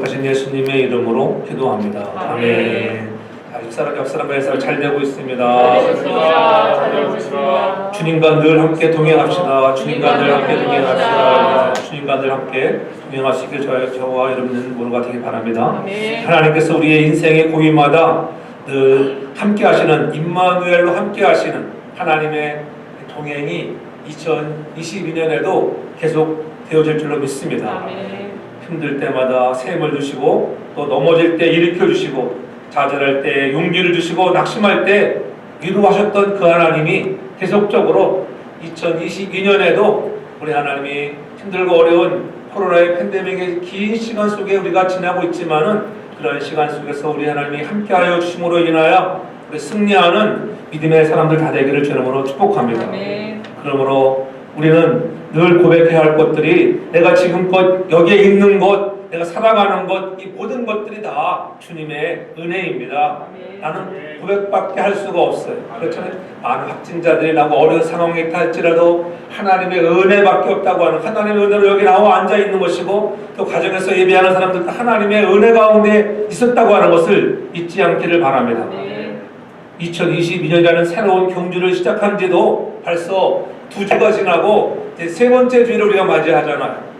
거룩하신 예수님의 이름으로 기도합니다. 아멘. 역사랑 역사랑 잘 되고 있습니다. 잘 되고 있습니다. 주님과 늘 함께 동행합시다. 주님과 늘 함께 동행합시다. 주님과 늘 함께 동행하시길 저와 여러분 모두가 되길 바랍니다. 아멘. 하나님께서 우리의 인생의 고비마다 늘 함께 하시는 임마누엘로 함께 하시는 하나님의 동행이 2022년에도 계속 되어질 줄로 믿습니다. 아멘. 힘들 때마다 샘을 주시고 또 넘어질 때 일으켜 주시고 좌절할 때 용기를 주시고 낙심할 때 위로하셨던 그 하나님이 계속적으로 2022년에도 우리 하나님이 힘들고 어려운 코로나의 팬데믹의 긴 시간 속에 우리가 지나고 있지만은 그런 시간 속에서 우리 하나님이 함께하여 주심으로 인하여 우리 승리하는 믿음의 사람들 다 되기를 주님으로 축복합니다. 아멘. 그러므로 우리는 늘 고백해야 할 것들이 내가 지금껏 여기에 있는 것, 내가 살아가는 것, 이 모든 것들이 다 주님의 은혜입니다. 아멘. 나는 고백밖에 할 수가 없어요. 그렇잖아요. 많은 확진자들이 나고 어려운 상황에 탈지라도 하나님의 은혜밖에 없다고 하는, 하나님의 은혜로 여기 나와 앉아 있는 것이고 또 가정에서 예배하는 사람들도 하나님의 은혜 가운데 있었다고 하는 것을 잊지 않기를 바랍니다. 아멘. 2022년이라는 새로운 경주를 시작한 지도 벌써 2주가 지나고 이제 3번째 주일을 우리가 맞이하잖아요.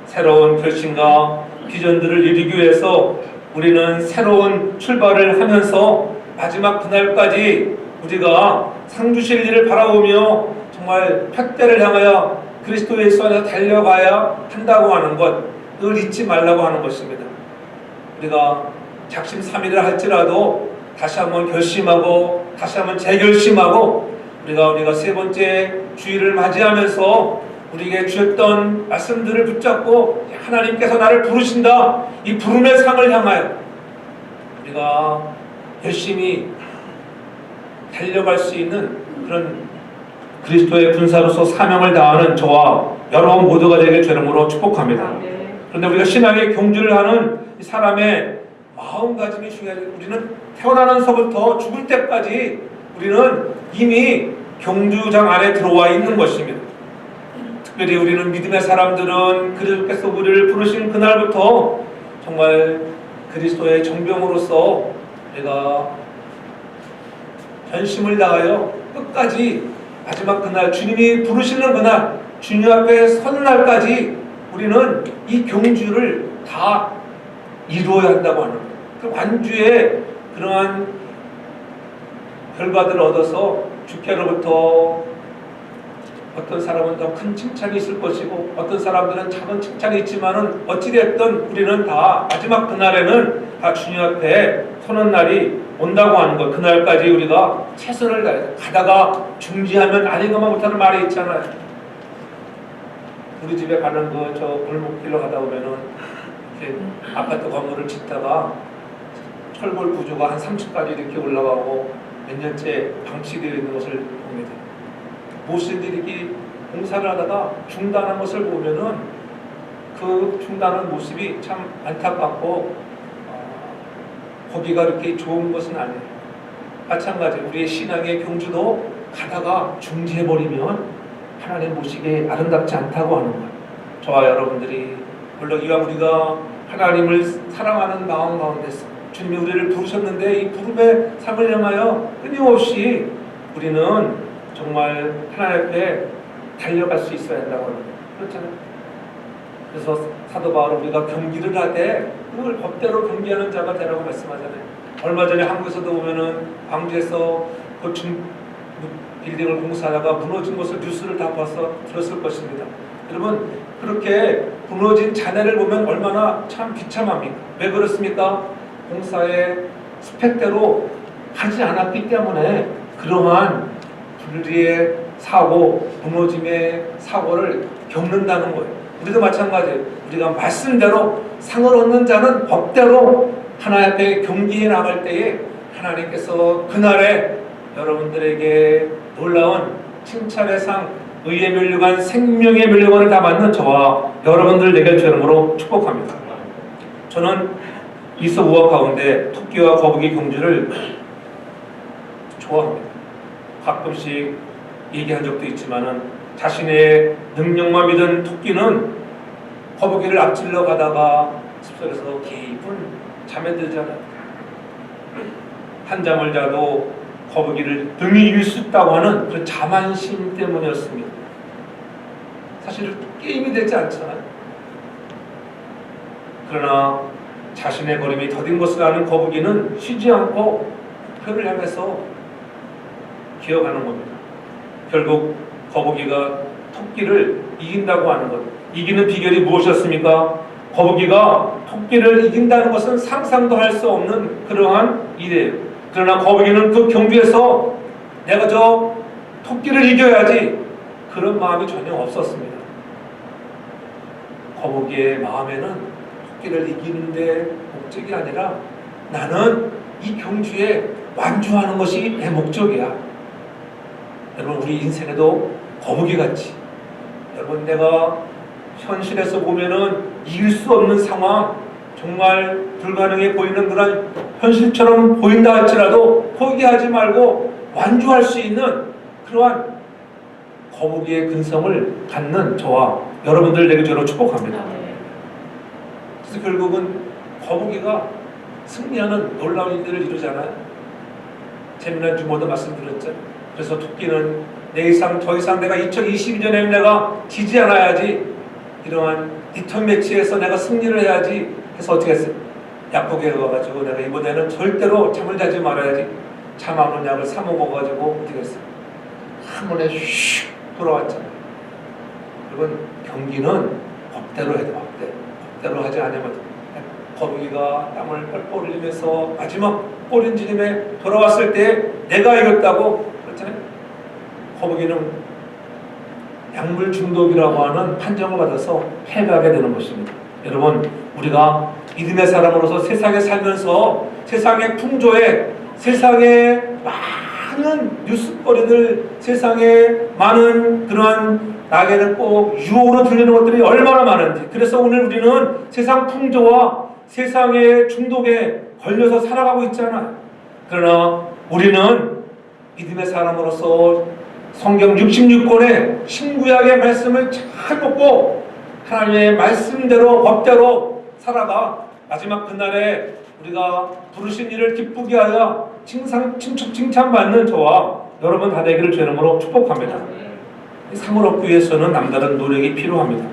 새로운 결심과 비전들을 이루기 위해서 우리는 새로운 출발을 하면서 마지막 그날까지 우리가 상 주실 일을 바라보며 정말 푯대를 향하여 그리스도 예수 안에서 달려가야 한다고 하는 것, 늘 잊지 말라고 하는 것입니다. 우리가 작심삼일을 할지라도 다시 한번 결심하고 다시 한번 재결심하고 우리가 3번째 주일을 맞이하면서 우리에게 주셨던 말씀들을 붙잡고 하나님께서 나를 부르신다, 이 부름의 상을 향하여 우리가 열심히 달려갈 수 있는 그런 그리스도의 군사로서 사명을 다하는 저와 여러분 모두가 되길 주님으로 축복합니다. 아멘. 그런데 우리가 신앙의 경주를 하는 이 사람의 마음가짐이 중요해요. 우리는 태어나면서부터 죽을 때까지 우리는 이미 경주장 안에 들어와 있는 것입니다. 특별히 우리는 믿음의 사람들은 그리스도께서 우리를 부르신 그날부터 정말 그리스도의 정병으로서 우리가 전심을 다하여 끝까지 마지막 그날, 주님이 부르시는 그날, 주님 앞에 서는 날까지 우리는 이 경주를 다 이루어야 한다고 하는 거예요. 그 완주의 그러한 결과들을 얻어서 주께로부터 어떤 사람은 더 큰 칭찬이 있을 것이고 어떤 사람들은 작은 칭찬이 있지만은 어찌됐든 우리는 다 마지막 그날에는 다 주님 앞에 서는 날이 온다고 하는 것, 그날까지 우리가 최선을 다해야 돼. 가다가 중지하면 아니거만 못하는 말이 있잖아요. 우리 집에 가는 저 골목길로 가다 보면은 이렇게 아파트 건물을 짓다가 철골 구조가 한 3층까지 이렇게 올라가고 몇 년째 방치되어 있는 것을 봅니다. 모신들이 이렇게 공사를 하다가 중단한 것을 보면은 그 중단한 모습이 참 안타깝고 거기가 그렇게 좋은 것은 아니에요. 마찬가지 우리의 신앙의 경주도 가다가 중지해버리면 하나님 모시기에 아름답지 않다고 하는 거예요. 저와 여러분들이 물론 이왕 우리가 하나님을 사랑하는 마음 가운데서 주님이 우리를 부르셨는데 이 부름의 삶을 향하여 끊임없이 우리는 정말 하나님 앞에 달려갈 수 있어야 한다고 합니다. 그렇잖아요. 그래서 사도 바울은 우리가 경기를 하되 그걸 법대로 경기하는 자가 되라고 말씀하잖아요. 얼마 전에 한국에서도 보면은 광주에서 고층 빌딩을 공사하다가 무너진 것을 뉴스를 다 봐서 들었을 것입니다. 여러분 그렇게 무너진 잔해를 보면 얼마나 참 비참합니까? 왜 그렇습니까? 공사의 스펙대로 하지 않았기 때문에 그러한 불의의 사고, 무너짐의 사고를 겪는다는 거예요. 우리도 마찬가지예요. 우리가 말씀대로 상을 얻는 자는 법대로 하나님 앞에 경기해 나갈 때에 하나님께서 그날에 여러분들에게 놀라운 칭찬의 상, 의의 면류관, 생명의 면류관을 다 받는 저와 여러분들 되게 주님으로 축복합니다. 저는 이서 우화 가운데 토끼와 거북이 경주를 좋아합니다. 가끔씩 얘기한 적도 있지만은 자신의 능력만 믿은 토끼는 거북이를 앞질러 가다가 숲속에서 깊은 잠에 들잖아요. 한잠을 자도 거북이를 등이 이길 수 있다고 하는 그런 자만심 때문이었습니다. 사실 게임이 되지 않잖아요. 그러나 자신의 걸음이 더딘 것을 아는 거북이는 쉬지 않고 목표를 향해서 기어가는 겁니다. 결국 거북이가 토끼를 이긴다고 하는 것. 이기는 비결이 무엇이었습니까? 거북이가 토끼를 이긴다는 것은 상상도 할 수 없는 그러한 일이에요. 그러나 거북이는 그 경주에서 내가 저 토끼를 이겨야지 그런 마음이 전혀 없었습니다. 거북이의 마음에는 토끼를 이기는 데 목적이 아니라 나는 이 경주에 완주하는 것이 내 목적이야. 여러분, 우리 인생에도 거북이같이, 여러분, 내가 현실에서 보면은 이길 수 없는 상황, 정말 불가능해 보이는 그런 현실처럼 보인다 할지라도 포기하지 말고 완주할 수 있는 그러한 거북이의 근성을 갖는 저와 여러분들 되게 저로 축복합니다. 그래서 결국은 거북이가 승리하는 놀라운 일들을 이루잖아요. 재미난 주모도 말씀드렸죠. 그래서 토끼는 더 이상 내가 2022년에 내가 지지 않아야지, 이러한 리턴 매치에서 내가 승리를 해야지 해서 어떻게 했어요? 약국에 가가지고 내가 이번에는 절대로 잠을 자지 말아야지, 잠 안 오는 약을 사 먹어가지고 어떻게 했어요? 한 번에 슉 돌아왔잖아요. 여러분, 경기는 법대로 해야 돼. 법대로 하지 않으면 거북이가 땀을 뻘뻘 흘리면서 마지막 꼬린지림에 돌아왔을 때 내가 이겼다고 그랬잖아요. 거북이는 약물 중독이라고 하는 판정을 받아서 패배하게 되는 것입니다. 여러분, 우리가 믿음의 사람으로서 세상에 살면서 세상의 풍조에, 세상에 많은 뉴스거리들, 세상에 많은 그러한 나에게는 꼭 유혹으로 들리는 것들이 얼마나 많은지, 그래서 오늘 우리는 세상 풍조와 세상의 중독에 걸려서 살아가고 있잖아요. 그러나 우리는 믿음의 사람으로서 성경 66권의 신구약의 말씀을 잘 먹고 하나님의 말씀대로 법대로 살아가 마지막 그날에 우리가 부르신 일을 기쁘게 하여 칭찬받는 저와 여러분 다 되기를 주의 이름으로 축복합니다. 상을 얻기 위해서는 남다른 노력이 필요합니다.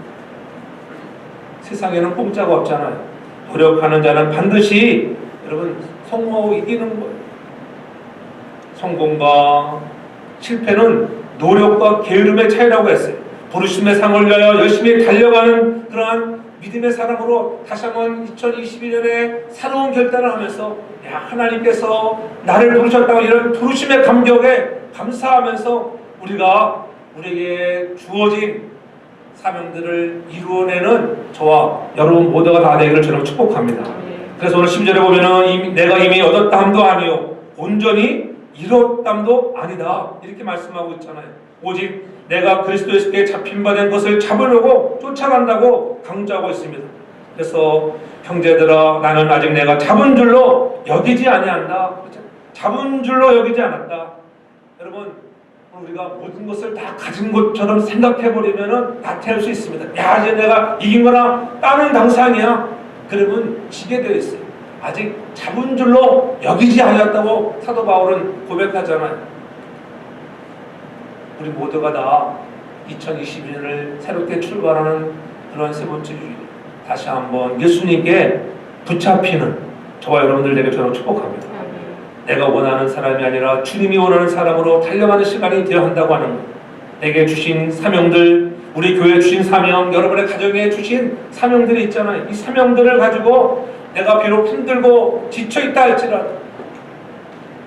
세상에는 공짜가 없잖아요. 노력하는 자는 반드시 여러분 성공하고 이기는 거예요. 성공과 실패는 노력과 게으름의 차이라고 했어요. 부르심의 상을 위하여 열심히 달려가는 그러한 믿음의 사람으로 다시 한번 2022년에 새로운 결단을 하면서 하나님께서 나를 부르셨다고 이런 부르심의 감격에 감사하면서 우리에게 주어진 사명들을 이루어내는 저와 여러분 모두가 다 되기를 저는 축복합니다. 그래서 오늘 10절에 보면은 내가 이미 얻었다 함도 아니요 온전히 이뤘담도 아니다 이렇게 말씀하고 있잖아요. 오직 내가 그리스도 예수께 잡힌 바 된 것을 잡으려고 쫓아간다고 강조하고 있습니다. 그래서 형제들아, 나는 아직 내가 잡은 줄로 여기지 아니한다. 잡은 줄로 여기지 않았다. 여러분, 우리가 모든 것을 다 가진 것처럼 생각해버리면 나태할 수 있습니다. 야, 이제 내가 이긴 거나 따는 당상이야. 그러면 지게 되어 있어요. 아직 잡은 줄로 여기지 않았다고 사도 바울은 고백하잖아요. 우리 모두가 다 2022년을 새롭게 출발하는 그런 세 번째 주일, 다시 한번 예수님께 붙잡히는 저와 여러분들에게 저는 축복합니다. 내가 원하는 사람이 아니라 주님이 원하는 사람으로 달려가는 시간이 되어야 한다고 하는 것. 내게 주신 사명들, 우리 교회에 주신 사명, 여러분의 가정에 주신 사명들이 있잖아요. 이 사명들을 가지고 내가 비록 힘들고 지쳐있다 할지라도,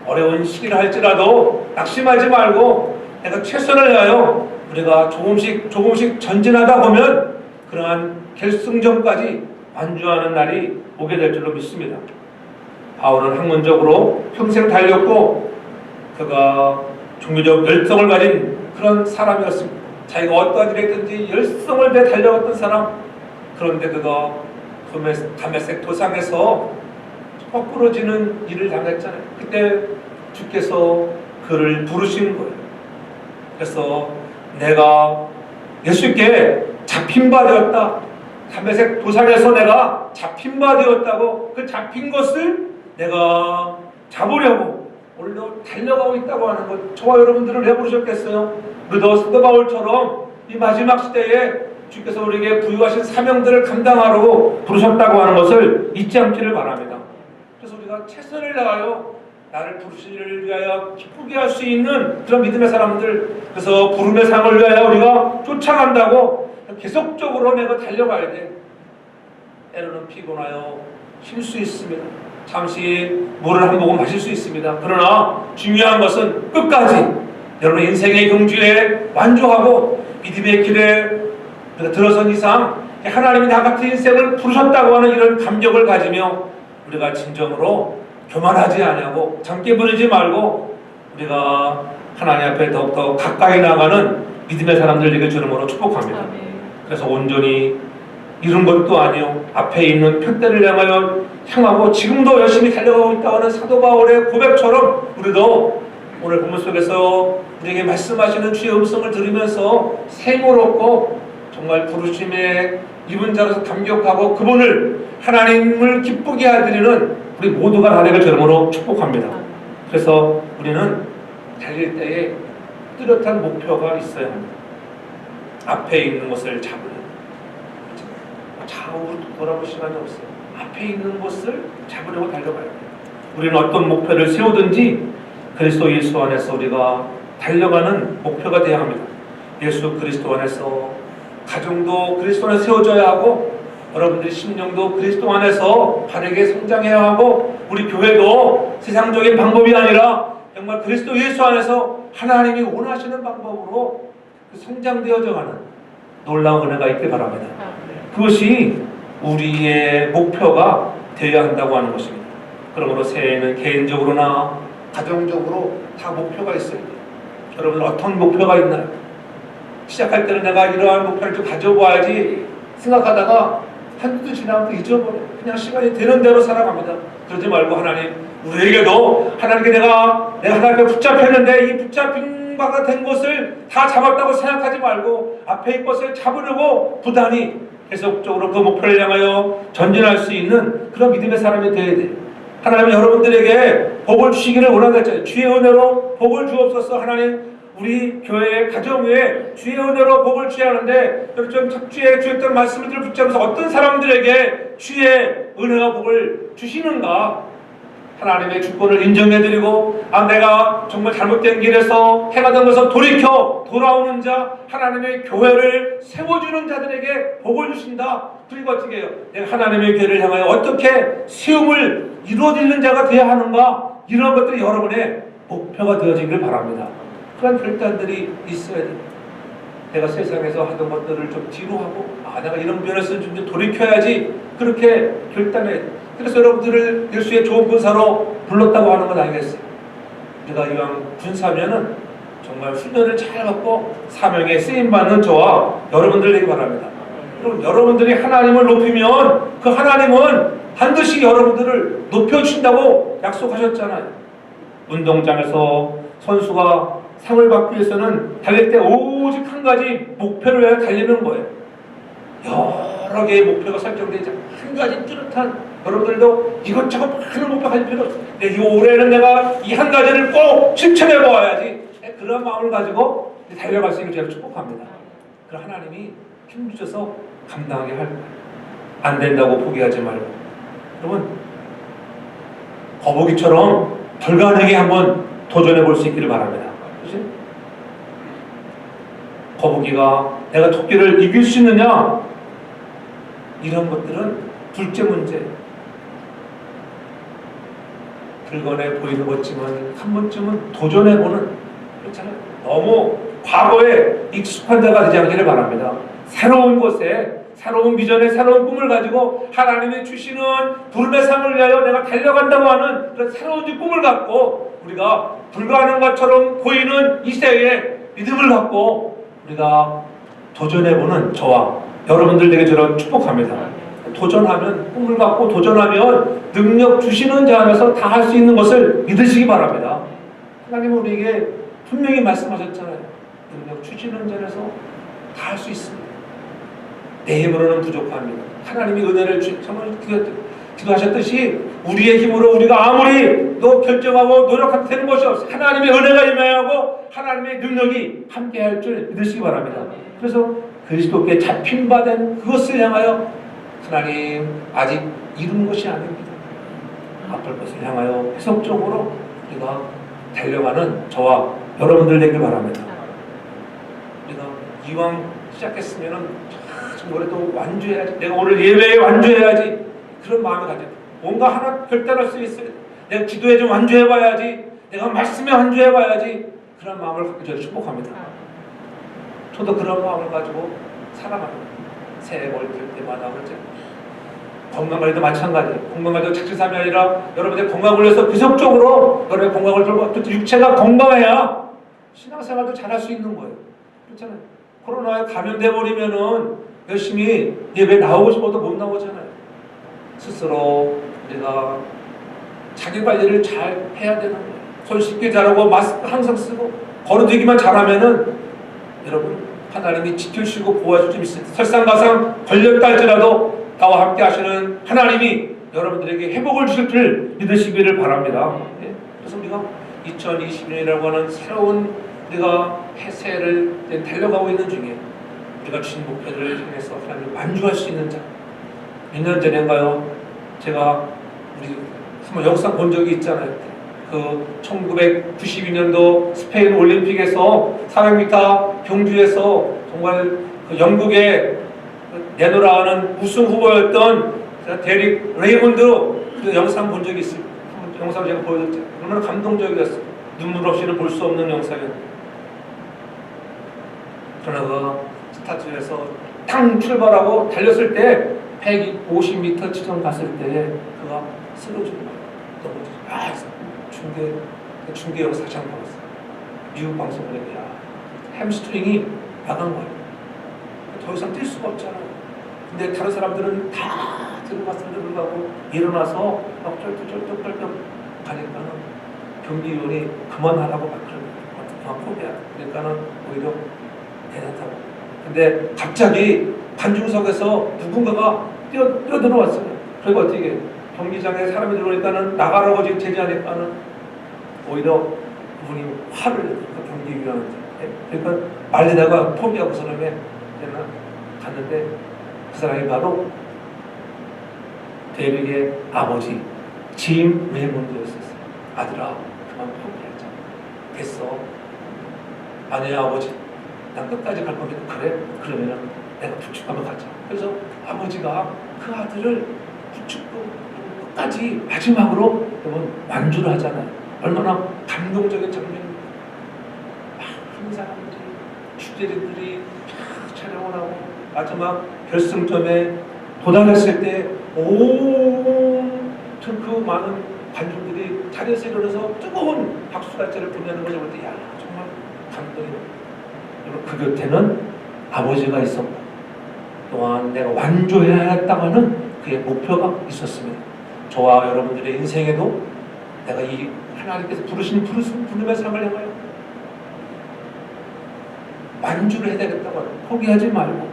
어려운 시기를 할지라도 낙심하지 말고 내가 최선을 다하여 우리가 조금씩 전진하다 보면 그러한 결승전까지 완주하는 날이 오게 될 줄로 믿습니다. 바울은 학문적으로 평생 달렸고 그가 종교적 열성을 가진 그런 사람이었습니다. 자기가 어떠한 일에 있든지 열성을 내 달려갔던 사람. 그런데 그가 다메섹 도상에서 거꾸러지는 일을 당했잖아요. 그때 주께서 그를 부르신 거예요. 그래서 내가 예수께 잡힌 바 되었다. 다메섹 도산에서 내가 잡힌 바 되었다고 그 잡힌 것을 내가 잡으려고 오늘도 달려가고 있다고 하는 것, 저와 여러분들은 왜 부르셨겠어요? 우리도 사도 바울처럼 이 마지막 시대에 주께서 우리에게 부여하신 사명들을 감당하라고 부르셨다고 하는 것을 잊지 않기를 바랍니다. 그래서 우리가 최선을 다하여 나를 부르시기를 위하여 기쁘게 할 수 있는 그런 믿음의 사람들, 그래서 부름의 상을 위하여 우리가 쫓아간다고 계속적으로 내가 달려가야 돼. 때로는 피곤하여 쉴 수 있습니다. 잠시 물을 한 모금 마실 수 있습니다. 그러나 중요한 것은 끝까지 여러분 인생의 경주에 완주하고 믿음의 길에 들어선 이상 하나님이 나 같은 인생을 부르셨다고 하는 이런 감격을 가지며 우리가 진정으로 교만하지 아니하고 잠깨 부리지 말고 우리가 하나님 앞에 더욱더 가까이 나가는 믿음의 사람들 되게 주름으로 축복합니다. 그래서 온전히 이룬 것도 아니요 앞에 있는 표대를 향하고 지금도 열심히 달려가고 있다고 하는 사도 바울의 고백처럼 우리도 오늘 본문 속에서 우리에게 말씀하시는 주의 음성을 들으면서 생을 얻고 정말 부르심에 입은 자로서 감격하고 그분을 하나님을 기쁘게 하드리는 우리 모두가 다 되길 주름으로 축복합니다. 그래서 우리는 달릴 때에 뚜렷한 목표가 있어야 합니다. 앞에 있는 것을 잡으려 좌우로 돌아볼 시간이 없어요. 앞에 있는 것을 잡으려고 달려가야 돼요. 우리는 어떤 목표를 세우든지 그리스도 예수 안에서 우리가 달려가는 목표가 되어야 합니다. 예수 그리스도 안에서 가정도 그리스도 안에 세워져야 하고 여러분들의 심령도 그리스도 안에서 바르게 성장해야 하고 우리 교회도 세상적인 방법이 아니라 정말 그리스도 예수 안에서 하나님이 원하시는 방법으로 성장되어져 가는 놀라운 은혜가 있길 바랍니다. 그것이 우리의 목표가 되어야 한다고 하는 것입니다. 그러므로 새해에는 개인적으로나 가정적으로 다 목표가 있어야 돼요. 여러분 어떤 목표가 있나요? 시작할 때는 내가 이러한 목표를 좀 가져봐야지 생각하다가 한두 주 지나면 또 잊어버려요. 그냥 시간이 되는 대로 살아갑니다. 그러지 말고 하나님 우리에게도 하나님께 내가 하나님께 붙잡혔는데 이 붙잡힌 바가 된 것을 다 잡았다고 생각하지 말고 앞에 있는 것을 잡으려고 부단히 계속적으로 그 목표를 향하여 전진할 수 있는 그런 믿음의 사람이 되어야 돼요. 하나님은 여러분들에게 복을 주시기를 원하겠잖아요. 주의 은혜로 복을 주옵소서. 하나님 우리 교회의 가정 위에 주의 은혜로 복을 주셔야 하는데 좀 착주에 주셨던 말씀을 붙잡으면서 어떤 사람들에게 주의 은혜와 복을 주시는가 하나님의 주권을 인정해드리고 내가 정말 잘못된 길에서 행하던 것을 돌이켜 돌아오는 자 하나님의 교회를 세워주는 자들에게 복을 주신다. 그리고 어떻게 해요? 내가 하나님의 교회를 향하여 어떻게 세움을 이루어지는 자가 되어야 하는가 이런 것들이 여러분의 목표가 되어지기를 바랍니다. 그런 결단들이 있어야 됩니다. 내가 세상에서 하던 것들을 좀 뒤로 하고 내가 이런 면에서 좀 돌이켜야지 그렇게 결단해야 돼요. 그래서 여러분들을 예수의 좋은 군사로 불렀다고 하는 건 아니겠어요? 우리가 이왕 군사면은 정말 훈련을 잘 받고 사명에 쓰임받는 저와 여러분들 되기 바랍니다. 그럼 여러분들이 하나님을 높이면 그 하나님은 반드시 여러분들을 높여주신다고 약속하셨잖아요. 운동장에서 선수가 상을 받기 위해서는 달릴 때 오직 한 가지 목표를 위해 달리는 거예요. 여러 개의 목표가 설정되지 한 가지 뚜렷한 여러분들도 이것저것 많은 목표 가질 필요 없어요. 이 올해는 내가 이 한 가지를 꼭 실천해 보아야지. 그런 마음을 가지고 달려갈 수 있는 제가 축복합니다. 그럼 하나님이 힘주셔서 감당하게 할 거예요. 안 된다고 포기하지 말고. 여러분 거북이처럼 불가능하게 한번 도전해 볼 수 있기를 바랍니다. 그렇지? 거북이가 내가 토끼를 이길 수 있느냐? 이런 것들은 둘째 문제. 불건해 보이는 것지만 한 번쯤은 도전해보는 그렇잖아요. 너무 과거에 익숙한 자가 되지 않기를 바랍니다. 새로운 곳에 새로운 비전에 새로운 꿈을 가지고 하나님이 주시는 부름의 상을 위하여 내가 달려간다고 하는 그런 새로운 꿈을 갖고 우리가 불가능한 것처럼 보이는 이 시대에 믿음을 갖고 우리가 도전해보는 저와 여러분들 되게 저를 축복합니다. 도전하면 꿈을 갖고 도전하면 능력 주시는 자 안에서 다 할 수 있는 것을 믿으시기 바랍니다. 하나님은 우리에게 분명히 말씀하셨잖아요. 능력 주시는 자 안에서 다 할 수 있습니다. 내 힘으로는 부족합니다. 하나님이 은혜를 정말 기도하셨듯이 우리의 힘으로 우리가 아무리 결정하고 노력해도 되는 것이 없어요. 하나님의 은혜가 임하고 하나님의 능력이 함께할 줄 믿으시기 바랍니다. 그래서 그리스도께 잡힌 바 된 그것을 향하여 하나님 아직 이루는 것이 아닙니다. 앞을 것을 향하여 계속적으로 우리가 달려가는 저와 여러분들 되길 바랍니다. 우리가 이왕 시작했으면은 올해도 완주해야지. 내가 오늘 예배에 완주해야지. 그런 마음을 가져야 돼. 뭔가 하나 결단할 수 있어요. 내가 기도에 좀 완주해봐야지. 내가 말씀에 완주해봐야지. 그런 마음을 갖고 저를 축복합니다. 저도 그런 마음을 가지고 살아갑니다. 새해 뭘 들 때마다 그렇죠. 건강관리도 마찬가지예요. 건강관리도 착취삼이 아니라 여러분의 건강을 위해서 계속적으로 여러분의 건강을 돌보고 또 육체가 건강해야 신앙생활도 잘할 수 있는 거예요. 그렇잖아요. 코로나에 감염돼 버리면은 열심히 예배 나오고 싶어도 못 나오잖아요. 스스로 우리가 자기 관리를 잘 해야 되는 거예요. 손 씻기 잘하고 마스크 항상 쓰고 걸어두기만 잘하면은 여러분 하나님이 지켜주시고 보호해줄 줄 믿습니다. 설상가상 걸렸다 할지라도 나와 함께 하시는 하나님이 여러분들에게 회복을 주실 줄 믿으시기를 바랍니다. 예? 그래서 우리가 2022년이라고 하는 새로운 우리가 새해를 달려가고 있는 중에 우리가 주신 목표를 향해서 하나님 완주할 수 있는 자. 몇 년 전인가요? 제가 우리 한번 영상 본 적이 있잖아요. 그 1992년도 스페인 올림픽에서 400m 경주에서 정말 그 영국의 내노라하는 우승 후보였던 데릭 레이먼드 그 영상 본 적이 있어요. 영상 제가 보여줬죠. 얼마나 감동적이었어요. 눈물 없이는 볼 수 없는 영상이었어요. 그러나 그 스타트에서 탕 출발하고 달렸을 때 150m 지점 갔을 때 그가 쓰러지고 넘어졌어요. 중계 영상 잘 보았어요. 미국 방송을 해야 햄스트링이 나간 거예요. 더 이상 뛸 수가 없잖아요. 근데 다른 사람들은 다 들어갔음에도 불구하고 일어나서 막 쩔뚝쩔뚝 가니까는 경기위원이 그만하라고 막 그러면 포기하고 그러니까는 오히려 대단하다고. 근데 갑자기 관중석에서 누군가가 뛰어들어왔어요. 그리고 어떻게 경기장에 사람이 들어오니까는 나가라고 지금 제지하니까는 오히려 그분이 화를 내요. 경기위원한테. 그러니까 말리다가 포기하고 서름에 갔는데 그 사람이 바로 데릭의 아버지 짐 레이먼드였었어요. 아들아 그만 포기하자. 됐어. 아내의 아버지 난 끝까지 갈 건데 그래? 그러면은 내가 부축하면 가자. 그래서 아버지가 그 아들을 부축도 끝까지 마지막으로 완주를 하잖아요. 얼마나 감동적인 장면입니다. 많은 사람들이 취재진들이 촬영을 하고 마지막 결승점에 도달했을 때 그 많은 관중들이 자리에서 일어나서 뜨거운 박수갈채를 보내는 것을 볼 때 야 정말 감동이. 그 곁에는 아버지가 있었고 또한 내가 완주해야 했다가는 그의 목표가 있었습니다. 저와 여러분들의 인생에도 내가 이 하나님께서 부르신 부름의 삶을 향하여 완주를 해야 되겠다고 포기하지 말고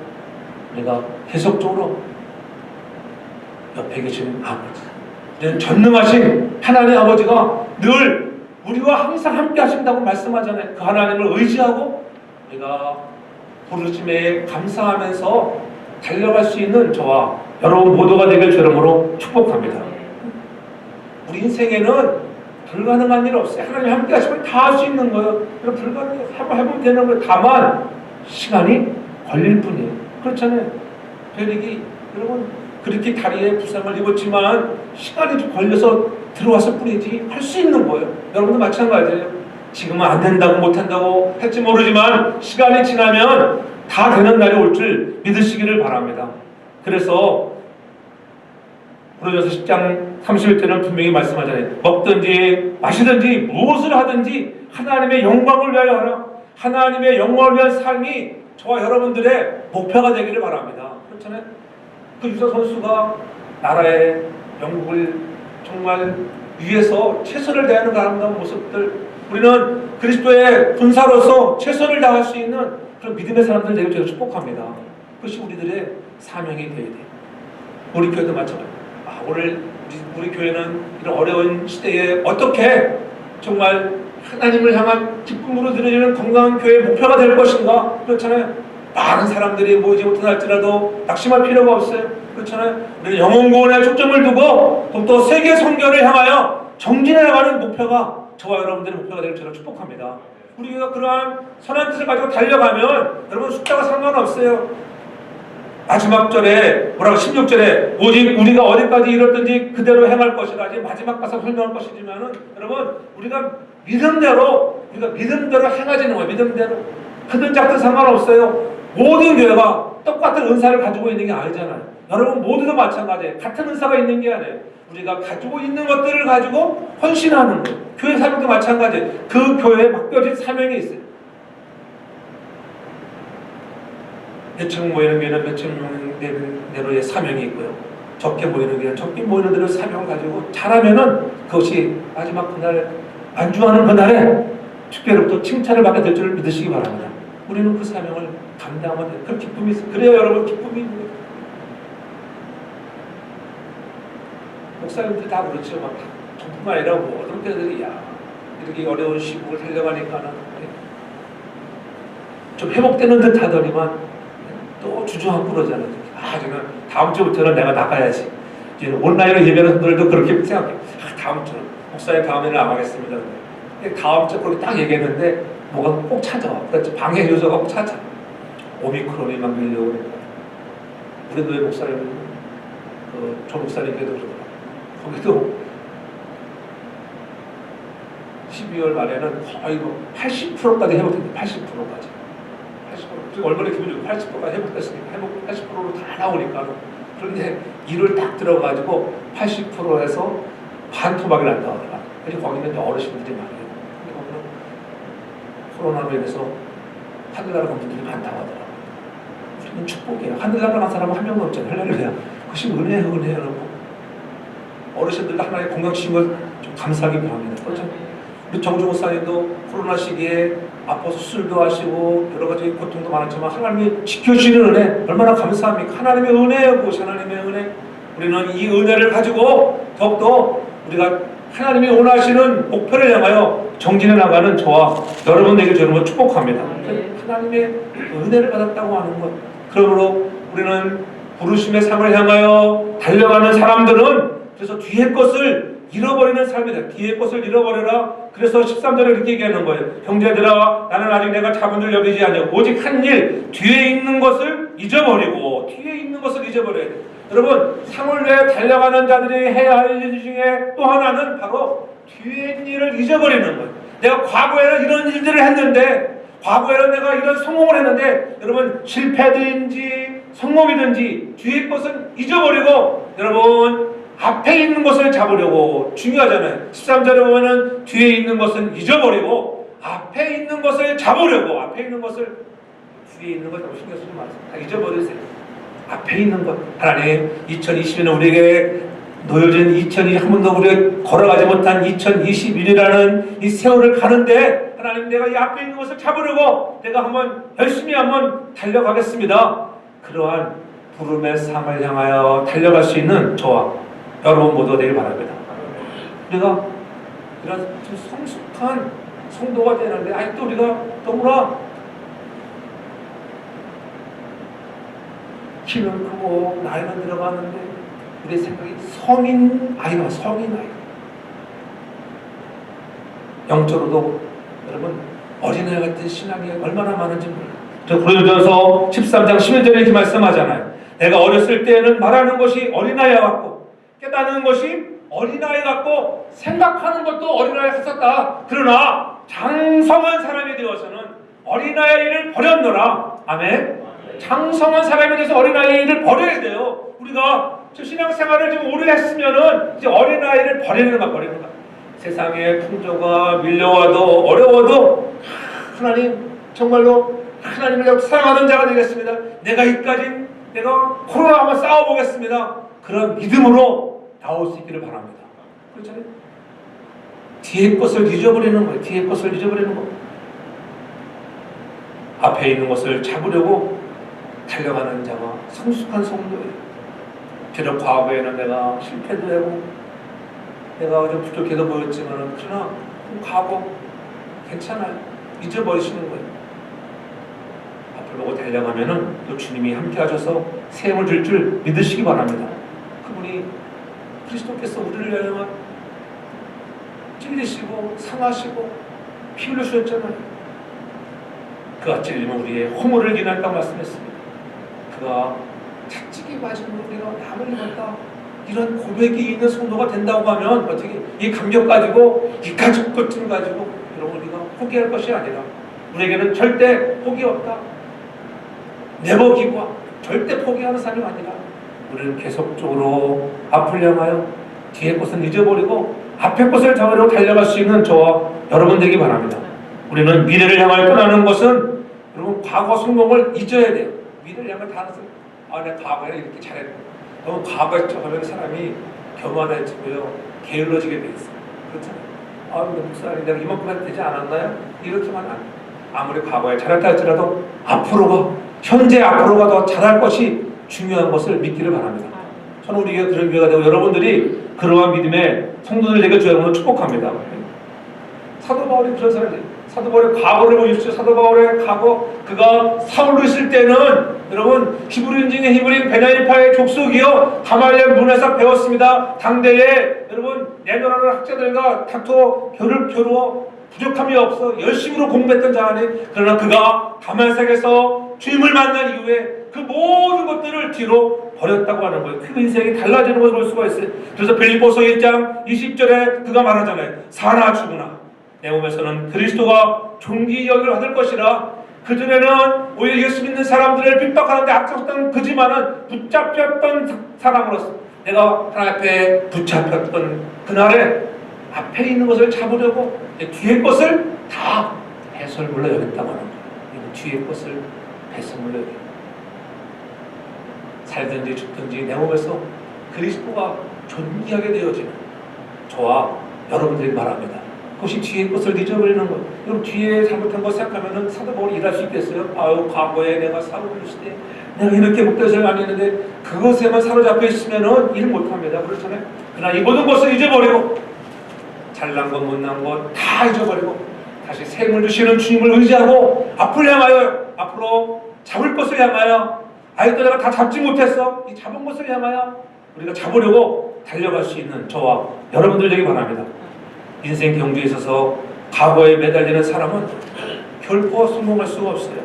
우리가 계속적으로 옆에 계시는 아버지, 전능하신 하나님의 아버지가 늘 우리와 항상 함께 하신다고 말씀하잖아요. 그 하나님을 의지하고 우리가 부르심에 감사하면서 달려갈 수 있는 저와 여러분 모두가 되길 주름으로 축복합니다. 우리 인생에는 불가능한 일 없어요. 하나님 함께 하시면 다 할 수 있는 거예요. 불가능해 해보면 되는 거예요. 다만 시간이 걸릴 뿐이에요. 그렇잖아요. 데릭이 여러분 그렇게 다리에 부상을 입었지만 시간이 좀 걸려서 들어왔을 뿐이지 할 수 있는 거예요. 여러분도 마찬가지예요. 지금은 안 된다고 못한다고 할지 모르지만 시간이 지나면 다 되는 날이 올 줄 믿으시기를 바랍니다. 그래서 고린도서 10장 31절은 분명히 말씀하잖아요. 먹든지 마시든지 무엇을 하든지 하나님의 영광을 위하여 하라. 하나님의 영광을 위한 삶이 저와 여러분들의 목표가 되기를 바랍니다. 그렇잖아요. 그 유사 선수가 나라의 영국을 정말 위해서 최선을 다하는 아름다운 모습들, 우리는 그리스도의 군사로서 최선을 다할 수 있는 그런 믿음의 사람들 되길 제가 축복합니다. 그것이 우리들의 사명이 되어야 돼요. 우리 교회도 마찬가지예요. 오늘 우리 교회는 이런 어려운 시대에 어떻게 정말 하나님을 향한 기쁨으로 드려지는 건강한 교회의 목표가 될 것인가? 그렇잖아요. 많은 사람들이 모이지 못할지라도 낙심할 필요가 없어요. 그렇잖아요. 우리는 영혼구원에 초점을 두고 또 세계 선교를 향하여 정진해 나가는 목표가 저와 여러분들의 목표가 되길 저는 축복합니다. 우리가 그러한 선한 뜻을 가지고 달려가면 여러분 숫자가 상관없어요. 마지막 절에 뭐라고 16절에 오직 우리가 어디까지 이뤘든지 그대로 행할 것이다. 이제 마지막 가서 설명할 것이지만은 여러분 우리가 믿음대로 행하지는 거예요. 믿음대로 크든 작든 상관없어요. 모든 교회가 똑같은 은사를 가지고 있는 게 아니잖아요. 여러분 모두도 마찬가지예요. 같은 은사가 있는 게 아니에요. 우리가 가지고 있는 것들을 가지고 헌신하는 거예요. 교회 사역도 마찬가지예요. 그 교회에 맡겨진 사명이 있어요. 몇천 모이는 교회는 몇천 명대로의 사명이 있고요. 적게 모이는 교회는 적게 모이는 대로 사명을 가지고 잘하면은 그것이 마지막 그날 안주하는 그날에 주께로부터 칭찬을 받게 될 줄 믿으시기 바랍니다. 우리는 그 사명을 감당하면 돼요. 그 기쁨이 있어요. 그래야 여러분 기쁨이 있는 거예요. 목사님들 다 그렇죠. 막 저뿐만 아니라 모든 교회들이 이렇게 어려운 시국을 달려가니까는 좀 회복되는 듯 하더니만 또 주저앉고 그러잖아요. 저는 다음 주부터는 내가 나가야지. 이제 온라인으로 예배하는 분들도 그렇게 생각해요. 다음 주는 목사님 다음에는 안 하겠습니다. 다음 주 그렇게 딱 얘기했는데 뭐가 꼭 찾아와. 그렇지. 방해 요소가 꼭 찾아. 오미크론이 막 밀려오고 그랬다. 우리 교회 목사님, 조 목사님께도 그러더라고요. 거기도 12월 말에는 거의 뭐 80%까지 회복됐는데 80%까지. 얼마나 기분 좋고 80%까지 회복됐으니까 80%로 다 나오니까. 그런데 일을 딱 들어가지고 80%에서 반토막이 난다고 하더라. 그래서 거기는 어르신들이 많아요. 근데 거기는 코로나로 인해서 하늘나라 간 분들이 많다고 하더라. 우리는 축복이에요. 하늘나라 간 사람은 한 명도 없잖아요. 할렐루야. 그것이 은혜예요, 여러분. 어르신들 하나의 건강 주신 걸 좀 감사하기 바랍니다. 그렇죠? 우리 정주 목사님도 코로나 시기에 아파서 수술도 하시고 여러 가지 고통도 많았지만 하나님이 지켜주시는 은혜 얼마나 감사합니까? 하나님의 은혜예요. 그것이 하나님의 은혜. 우리는 이 은혜를 가지고 더욱더 우리가 하나님이 원하시는 목표를 향하여 정진해 나가는 저와 여러분에게 저는 축복합니다. 하나님의 은혜를 받았다고 하는 것. 그러므로 우리는 부르심의 상을 향하여 달려가는 사람들은 그래서 뒤에 것을 잃어버리는 삶이다. 뒤에 것을 잃어버려라. 그래서 13절에 이렇게 얘기하는 거예요. 형제들아 나는 아직 내가 자본 줄 여기지 않냐고. 오직 한 일 뒤에 있는 것을 잊어버리고 뒤에 있는 것을 잊어버려야 돼요. 여러분 상을 위해 달려가는 자들이 해야 할 일 중에 또 하나는 바로 뒤에 있는 일을 잊어버리는 거예요. 내가 과거에는 이런 일들을 했는데 과거에는 내가 이런 성공을 했는데 여러분 실패든지 성공이든지 뒤에 것은 잊어버리고 여러분 앞에 있는 것을 잡으려고 중요하잖아요. 13절에 보면은 뒤에 있는 것은 잊어버리고 앞에 있는 것을 잡으려고 앞에 있는 것을 뒤에 있는 것 신경 쓰지 마세요. 다 잊어버리세요. 앞에 있는 것 하나님 2020년에 우리에게 놓여진 2020년 한 번도 우리가 걸어가지 못한 2021이라는 이 세월을 가는데 하나님 내가 이 앞에 있는 것을 잡으려고 내가 한번 열심히 한번 달려가겠습니다. 그러한 부름의 삶을 향하여 달려갈 수 있는 저와 여러분 모두가 되길 바랍니다. 우리가 이런 좀 성숙한 성도가 되는데 아직도 우리가 너무나 키는 크고 나이는 들어가는데 우리 생각이 성인 아이가 영적으로도 여러분 어린애 같은 신앙이 얼마나 많은지 몰라요. 저 고린도전서 13장 11절에 이렇게 말씀하잖아요. 내가 어렸을 때는 말하는 것이 어린아이 같고 깨닫는 것이 어린아이 같고 생각하는 것도 어린아이 같았다. 그러나 장성한 사람이 되어서는 어린아이의 일을 버렸노라. 아멘. 장성한 사람이 돼서 어린아이의 일을 버려야 돼요. 우리가 저 신앙생활을 좀 오래 했으면은 이제 어린아이를 버리는 거야. 세상에 풍조가 밀려와도 어려워도 하나님 정말로 하나님을 사랑하는 자가 되겠습니다. 내가 이까지 내가 코로나 한번 싸워보겠습니다. 그런 믿음으로 나올 수 있기를 바랍니다. 그렇잖아요. 뒤에 것을 잊어버리는 거예요. 뒤에 것을 잊어버리는 거. 앞에 있는 것을 잡으려고 달려가는 자가 성숙한 성도예요. 비록 과거에는 내가 실패도 하고 내가 좀 부족해도 보였지만 그러나 과거 괜찮아요. 잊어버리시는 거예요. 앞을 보고 달려가면은 또 주님이 함께 하셔서 세움을 줄 줄 믿으시기 바랍니다. 그분이 그리스도께서 우리를 위하여 찔리시고 상하시고 피 흘리셨잖아요. 그가 찔리면 우리의 허물을 인한다고 말씀했습니다. 그가 채찍이 맞은 우리가 남을 입었다. 이런 고백이 있는 성도가 된다고 하면 어떻게 이 감격 가지고 이 가족 것쯤 가지고 여러분 우리가 포기할 것이 아니라 우리에게는 절대 포기 없다. 네버 기브와 절대 포기하는 삶이 아니라 우리는 계속적으로 앞을 향하여 뒤의 것은 잊어버리고 앞의 것을 잡으려고 달려갈 수 있는 저와 여러분 되기 바랍니다. 우리는 미래를 향하여 떠나는 것은 여러분 과거 성공을 잊어야 돼요. 미래를 향하여 다는 내가 과거에 이렇게 잘했고 너무 과거에 하면 사람이 교만해지고요 게을러지게 돼 있어요. 그렇잖아요. 근데 목사님 내가 이만큼 해도 되지 않았나요? 이렇게만 안 아무리 과거에 잘했다 할지라도 앞으로가 현재 앞으로가 더 잘할 것이 중요한 것을 믿기를 바랍니다. 저는 우리가 그런 기회가 되고 여러분들이 그러한 믿음의 성도들 되게 주여서 축복합니다. 사도 바울이 그런 사람이에요. 사도 바울의 과거를 보십시오. 사도 바울의 과거 그가 사울로 있을 때는 여러분 히브리인 중에 히브리인 베냐민파의 족속이요 가말리엘 문에서 배웠습니다. 당대에 여러분 내노라는 학자들과 다투어 겨루어 부족함이 없어 열심으로 공부했던 자 아니 그러나 그가 다메섹에서 주님을 만난 이후에 그 모든 것들을 뒤로 버렸다고 하는 거예요. 그 인생이 달라지는 것을 볼 수가 있어요. 그래서 빌립보서 1장 20절에 그가 말하잖아요. 사나 죽으나 내 몸에서는 그리스도가 존귀 여기를 받을 것이라. 그전에는 오히려 예수 믿는 사람들을 핍박하는데 앞장섰던 그지만은 붙잡혔던 사람으로서 내가 하나님 앞에 붙잡혔던 그날에 앞에 있는 것을 잡으려고 뒤에 것을 다 배설물로 여겼다고 하는 거예요. 뒤에 것을 배설물로 여겼다. 살든지 죽든지 내 몸에서 그리스도가 존귀하게 되어지는 저와 여러분들이 말합니다. 그것이 뒤에 것을 잊어버리는 것. 그럼 뒤에 잘못한 것 생각하면 사도 바울이 일할 수 있겠어요? 과거에 내가 사고를 했을 때 내가 이렇게 목도를 안 했는데 그것에만 사로잡혀 있으면 일 못합니다. 그렇잖아요. 그러나 이 모든 것을 잊어버리고 잘난 것 못난 것 다 잊어버리고 다시 생을 주시는 주님을 의지하고 앞을 향하여 앞으로 잡을 것을 향하여 아직도 내가 다 잡지 못했어. 이 잡은 것을 향하여 우리가 잡으려고 달려갈 수 있는 저와 여러분들 되기 바랍니다. 인생 경주에 있어서 과거에 매달리는 사람은 결코 성공할 수가 없어요.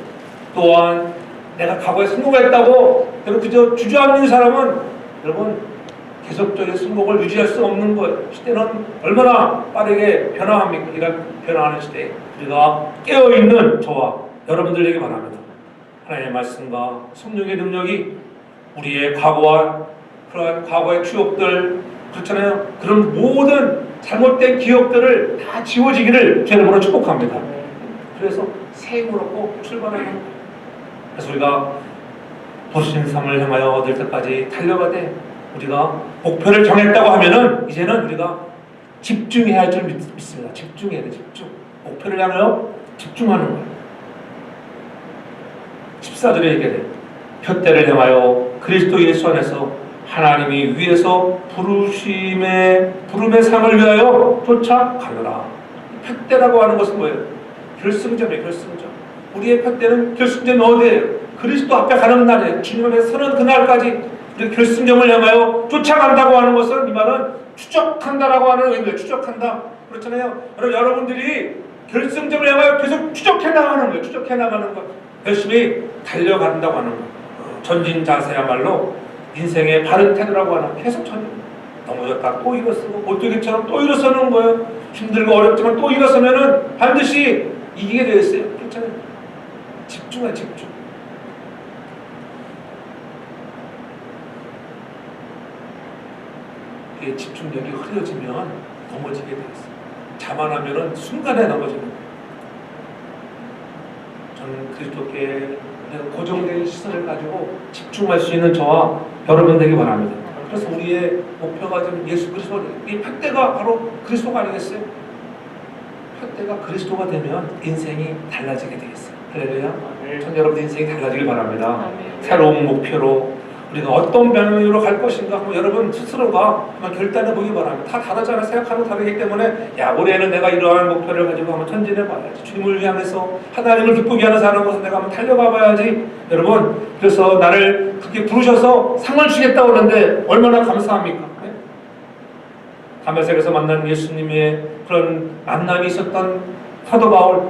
또한 내가 과거에 성공했다고 여러분 그저 주저앉는 사람은 여러분 계속적인 성공을 유지할 수 없는 거예요. 시대는 얼마나 빠르게 변화합니까? 이런 변화하는 시대에 우리가 깨어있는 저와 여러분들 되기 바랍니다. 하나님의 말씀과 성령의 능력이 우리의 과거와 그러한 과거의 추억들 그렇잖아요. 그런 모든 잘못된 기억들을 다 지워지기를 주님으로 축복합니다. 그래서 새 힘을 얻고 출발하는 거예요. 그래서 우리가 도신 삶을 향하여 얻을 때까지 달려가되 우리가 목표를 정했다고 하면은 이제는 우리가 집중해야 할 줄 믿습니다. 집중해야 돼. 집중. 목표를 향하여 집중하는 거예요. 14절에 얘기해. 표대를 향하여 그리스도 예수 안에서 하나님이 위에서 부름의 상을 위하여 쫓아가노라. 표대라고 하는 것은 뭐예요? 결승점이에요. 결승점. 우리의 표대는 결승점이 어디예요? 그리스도 앞에 가는 날이에요. 주님 앞에 서는 그날까지 우리 결승점을 향하여 쫓아간다고 하는 것은 이 말은 추적한다라고 하는 의미예요. 추적한다. 그렇잖아요. 여러분들이 결승점을 향하여 계속 추적해 나가는 거예요. 추적해 나가는 것. 열심히 달려간다고 하는 것. 전진 자세야말로 인생의 바른 태도라고 하는 계속 전진. 넘어졌다 또 일어서고 못되기처럼 또 일어서는 거예요. 힘들고 어렵지만 또 일어서면은 반드시 이기게 되어 있어요. 그렇잖아요. 집중해 집중. 집중력이 흐려지면 넘어지게 되어 있어요. 자만하면은 순간에 넘어지는 거예요. 저는 그리스도께 고정된 시선을 가지고 집중할 수 있는 저와 여러분 되기 바랍니다. 그래서 우리의 목표가 지금 예수 그리스도, 이 표대가 바로 그리스도가 아니겠어요? 표대가 그리스도가 되면 인생이 달라지게 되겠어요. 할렐루야. 전 여러분 인생이 달라지길 바랍니다. 아멘. 새로운 목표로 우리가 어떤 방향으로 갈 것인가 한번 여러분 스스로가 한번 결단해 보기 바랍니다. 다 다르잖아요. 생각하는 거 다르기 때문에 야 올해는 내가 이러한 목표를 가지고 한번 전진해 봐야지. 주님을 향해서 하나님을 기쁘게 하는 사람으로서 내가 한번 달려가 봐야지. 여러분 그래서 나를 그렇게 부르셔서 상을 주겠다고 하는데 얼마나 감사합니까? 네? 다메섹에서 만난 예수님의 그런 만남이 있었던 사도 바울,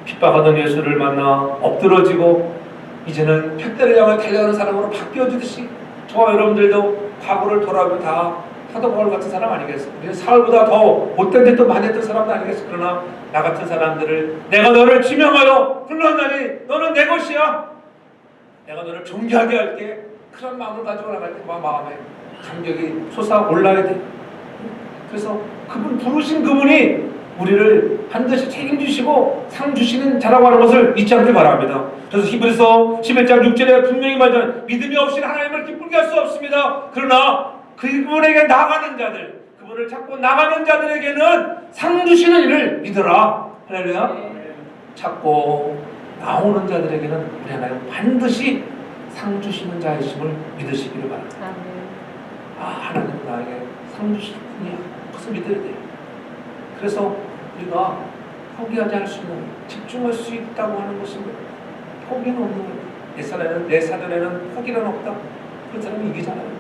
핍박하던 예수를 만나 엎드러지고 이제는 푯대를 향해 달려가는 사람으로 바뀌어지듯이 저와 여러분들도 과거를 돌아보면 다 사도 바울 같은 사람 아니겠어요? 우리는 사울보다 더 못된 데도 많이 했던 사람도 아니겠어요? 그러나 나 같은 사람들을 내가 너를 지명하여 불렀나니 너는 내 것이야. 내가 너를 존귀하게 할게. 그런 마음을 가지고 나갈 때 마음에 감격이 솟아올라야 돼. 그래서 그분 부르신 그분이 우리를 반드시 책임지시고 상 주시는 자라고 하는 것을 잊지 않길 바랍니다. 그래서 히브리서 11장 6절에 분명히 말하잖아요. 믿음이 없이는 하나님을 기쁘게 할 수 없습니다. 그러나 그분에게 나가는 자들, 그분을 찾고 나가는 자들에게는 상 주시는 이를 믿어라. 할렐루야. 찾고 나오는 자들에게는 우리 하나님 반드시 상 주시는 자이심을 믿으시기를 바랍니다. 하나님은 나에게 상 주실 분이야. 그것을 믿어야 돼요. 그래서 우리가 포기하지 않을 수 있는, 집중할 수 있다고 하는 것은 포기는 없는 거예요. 내 사전에는 포기는 없다. 그런 사람이 이기잖아요.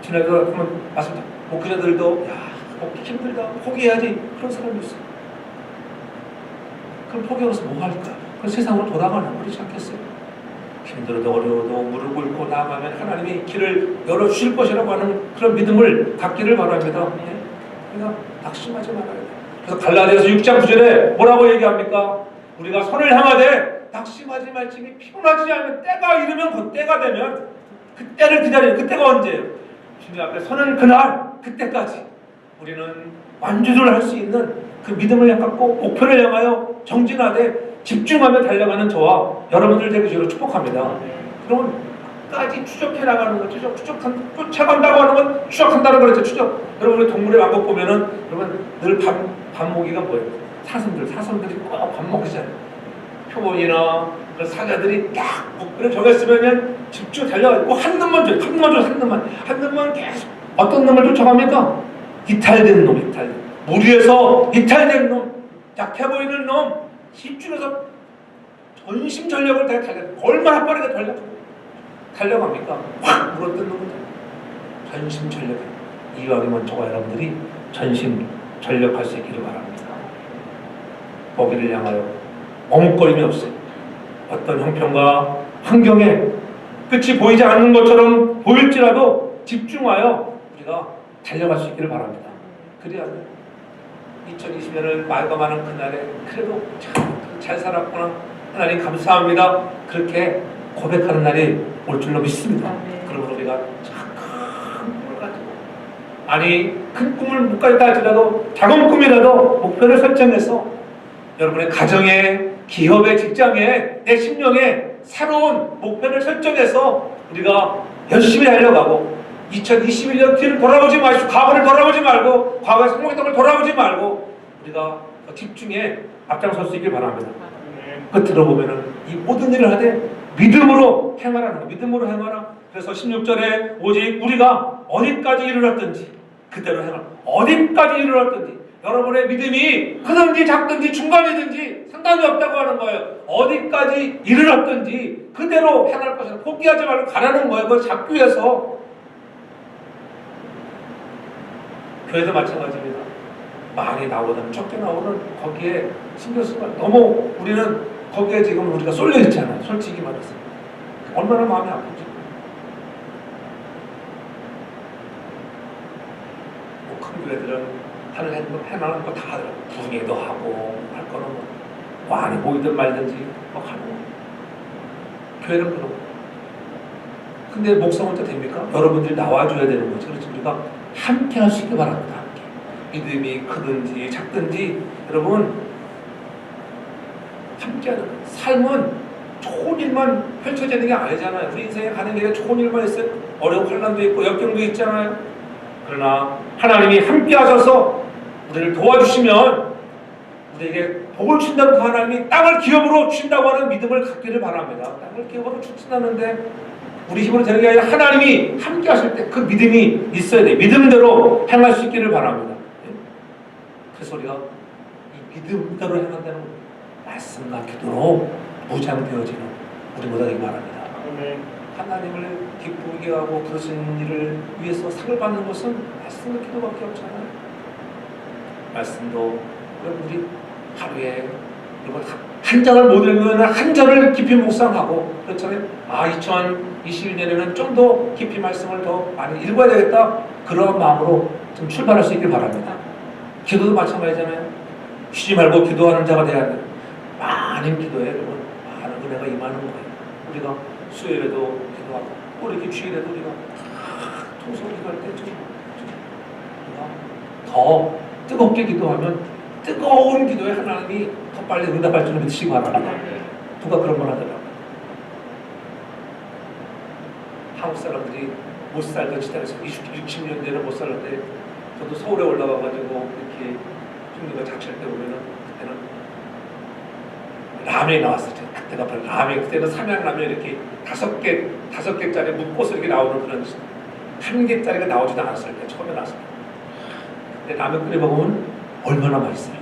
지난주에 한번 말씀드렸죠. 목회자들도 야 먹기 힘들다. 포기해야지. 그런 사람이 있어요. 그럼 포기하면서 뭐 할까? 그 세상으로 돌아가는 그렇지 않겠어요? 힘들어도 어려워도 무릎 꿇고 나아가면 하나님이 길을 열어주실 것이라고 하는 그런 믿음을 갖기를 바랍니다. 그러니까 낙심하지 말아야 돼요. 그래서 갈라디아서 6장 9절에 뭐라고 얘기합니까? 우리가 선을 향하되 낙심하지 말지니 피곤하지 않으면 때가 이르면 그 때가 되면 그때를 기다리는 그때가 언제예요? 주님 앞에 서는 그날 그때까지 우리는 완주를 할 수 있는 그 믿음을 갖고 목표를 향하여 정진하되 집중하며 달려가는 저와 여러분들 되기로 축복합니다. 그러면 끝까지 추적해 나가는 거, 쫓아간다고 하는 건 추적한다는 거죠. 추적. 여러분 우리 동물의 왕국 보면은 여러분 늘 밥 먹이가 뭐예요? 사슴들이 꼭 밥 먹이잖아요. 표본이나 그 사자들이 딱 목표를 정했으면 집중 달려가고 한 놈만 줘요. 한 놈만 계속 어떤 놈을 쫓아갑니까? 이탈된 놈. 물 위에서 이탈된 놈, 약해 보이는 놈, 집중해서 전심 전력을 다 얼마나 빠르게 달려갑니까? 확 물어뜯는 거죠. 전심 전력. 이왕이면 저와 여러분들이 전심 전력할 수 있기를 바랍니다. 거기를 향하여 머뭇거림이 없어요. 어떤 형편과 환경에 끝이 보이지 않는 것처럼 보일지라도 집중하여 우리가 달려갈 수 있기를 바랍니다. 그래야 2020년을 마감하는 그날에 그래도 참 잘 살았구나. 하나님 감사합니다. 그렇게 고백하는 날이 올 줄로 믿습니다. 그러므로 우리가 큰 꿈을 가지고 아니 큰 꿈을 못 가졌다 할지라도 작은 꿈이라도 목표를 설정해서 여러분의 가정에 기업에 직장에 내 심령에 새로운 목표를 설정해서 우리가 열심히 달려가고 2021년 뒤를 돌아보지 마시고 과거를 돌아보지 말고 과거에 성공했던 걸 돌아보지 말고 우리가 집중해 앞장설 수 있길 바랍니다. 끝으로 보면은 이 모든 일을 하되 믿음으로 행하라는 거. 믿음으로 행하라. 그래서 16절에 오직 우리가 어디까지 이르렀든지 그대로 행하라. 어디까지 이르렀든지 여러분의 믿음이 크든지 작든지 중간이든지 상관이 없다고 하는 거예요. 어디까지 이르렀든지 그대로 행할 것이다. 포기하지 말고 가라는 거예요. 그걸 잡기 위해서. 교회도 마찬가지입니다. 많이 나오든 적게 나오든 거기에 신경 쓰면 너무 우리는 거기에 지금 우리가 쏠려 있잖아요. 솔직히 말해서 얼마나 마음이 아픈지. 큰 교회들은 해나가는 거 다 하더라고요. 분예도 하고 할 거는 뭐 많이 모이든 말든지 뭐 하는 거. 교회는 그러고. 근데 목사 혼자 됩니까? 여러분들이 나와줘야 되는 거죠. 그래서 우리가 함께 할 수 있게 바랍니다. 믿음이 크든지 작든지 여러분 함께하는 삶은 좋은 일만 펼쳐지는 게 아니잖아요. 우리 인생에 가는 길에 좋은 일만 있어요. 어려운 환난도 있고 역경도 있잖아요. 그러나 하나님이 함께 하셔서 우리를 도와주시면 우리에게 복을 준다는 그 하나님이 땅을 기업으로 주신다고 하는 믿음을 갖기를 바랍니다. 땅을 기업으로 주신다는데 우리 힘으로 되는 게 아니라 하나님이 함께 하실 때 그 믿음이 있어야 돼. 믿음대로 행할 수 있기를 바랍니다. 그래서 우리가 이 믿음대로 행한다는 말씀과 기도로 무장되어지는 우리 모두 되기 바랍니다. 하나님을 기쁘게 하고 그러신 일을 위해서 상을 받는 것은 말씀과 기도밖에 없잖아요. 말씀도 여러분들이 하루에 여러분 한 장을 못 읽으면 한 장을 깊이 묵상하고 그렇잖아요. 2021년에는 좀 더 깊이 말씀을 더 많이 읽어야 되겠다. 그런 마음으로 좀 출발할 수 있길 바랍니다. 기도도 마찬가지잖아요. 쉬지 말고 기도하는 자가 돼야 돼요. 많은 기도에 여러분 많은 은혜가 임하는 거예요. 우리가 수요일에도 기도하고 또 이렇게 주일에도 우리가 통성 기도할 때 우리가 더 뜨겁게 기도하면 뜨거운 기도에 하나님이 더 빨리 응답할 줄을 믿으시기 바랍니다. 누가 그런 말 하더라고요. 한국 사람들이 못 살던 시대에서 60년 전에 못 살았는데 저도 서울에 올라가가지고 이렇게 형님과 작칠 때 보면은 그때는 라면이 나왔을 때 그때가 바로 라면 그때는 삼양라면 이렇게 다섯 개짜리 묶어서 이렇게 나오는 그런 한 개짜리가 나오지도 않았을 때 처음에 나왔을 때 근데 라면 끓여 먹으면 얼마나 맛있어요.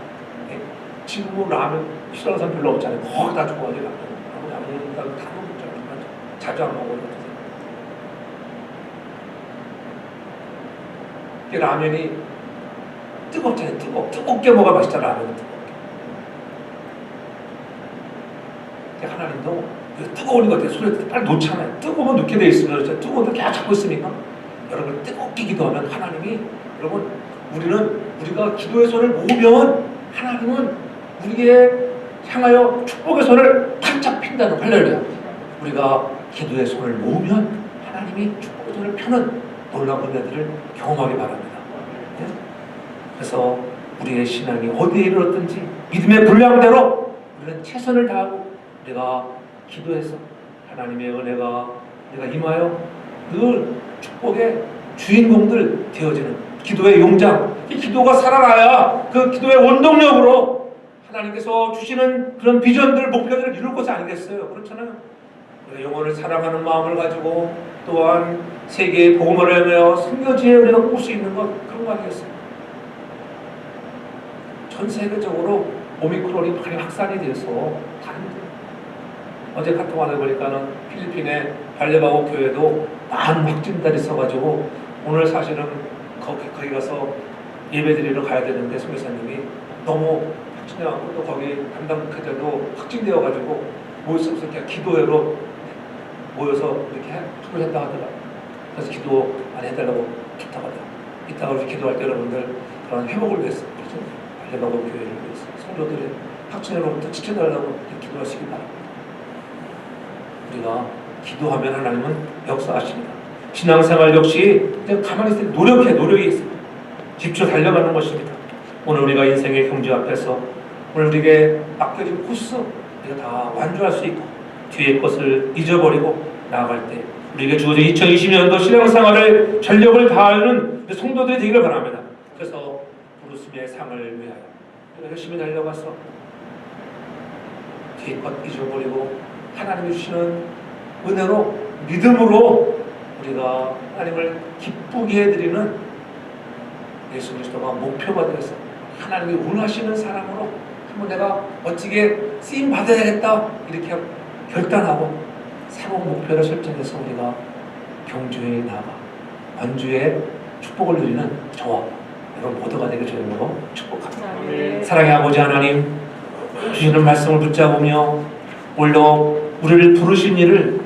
지금 뭐 라면 싫어하는 사람 별로 없잖아요. 거의 다 좋아하지 라면 안 먹는 사람 다 먹잖아요. 자주 안 먹어요. 라면이 뜨겁잖아요. 뜨겁게 먹어야 맛있잖아. 라면은 뜨겁게. 하나님도 뜨거운 것 같아요. 손에 빨리 놓잖아요. 뜨거우면 놓게 돼 있으면 뜨거운 걸 계속 잡고 있으니까 여러분 뜨겁게 기도하면 하나님이 여러분 우리가 기도의 손을 모으면 하나님은 우리에 향하여 축복의 손을 활짝 핀다는 할렐루야. 우리가 기도의 손을 모으면 하나님이 축복의 손을 펴는 놀라운 은혜들을 경험하기 바랍니다. 네? 그래서 우리의 신앙이 어디에 이르렀든지 믿음의 분량대로 우리는 최선을 다하고 우리가 기도해서 하나님의 은혜가 우리가 임하여 늘 축복의 주인공들 되어지는 기도의 용장. 이 기도가 살아나야 그 기도의 원동력으로 하나님께서 주시는 그런 비전들, 목표들을 이룰 것이 아니겠어요. 그렇잖아요. 우리가 영혼을 사랑하는 마음을 가지고 또한 세계의 복음을 헤매어 선교지에 우리가 볼 수 있는 것 그런 거 아니겠어요? 전 세계적으로 오미크론이 많이 확산이 돼서 다른데 어제 카톡 안에 보니까는 필리핀의 발레바고 교회도 많은 확진자들이 있어가지고 오늘 사실은 거기 가서 예배드리러 가야 되는데 선교사님이 너무 확진해갖고 또 거기 담당 목회자도 확진되어가지고 모여서 그냥 기도회로 모여서 이렇게 기도했다 하더라고요. 그래서 기도 안 해달라고 부탁하더라고요. 이따가 우리 기도할 때 여러분들 그런 회복을 위해서 발레바고 교회를 위해서 성도들의 확진으로부터 지켜달라고 기도하시기 바랍니다. 우리가 기도하면 하나님은 역사하십니다. 신앙생활 역시 그냥 가만히 있을 때 노력이 있습니다. 집중 달려가는 것입니다. 오늘 우리가 인생의 경주 앞에서 오늘 우리에게 맡겨진 코스 우리가 다 완주할 수 있고 뒤의 것을 잊어버리고 나아갈 때 우리에게 주어진 2020년도 신앙생활을 전력을 다하는 성도들이 되기를 바랍니다. 그래서 부르심의 상을 위하여 우리가 열심히 달려가서 뒤의 것 잊어버리고 하나님이 주시는 은혜로 믿음으로 우리가 하나님을 기쁘게 해드리는 예수 그리스도가 목표가 되어서 하나님이 원하시는 사람으로 한번 내가 멋지게 쓰임 받아야겠다 이렇게 결단하고 새로운 목표를 설정해서 우리가 경주에 나가 완주의 축복을 누리는 저와 여러분 모두가 되길 주님으로 축복합니다. 사랑의 아버지 하나님 주시는 말씀을 붙잡으며 오늘도 우리를 부르신 일을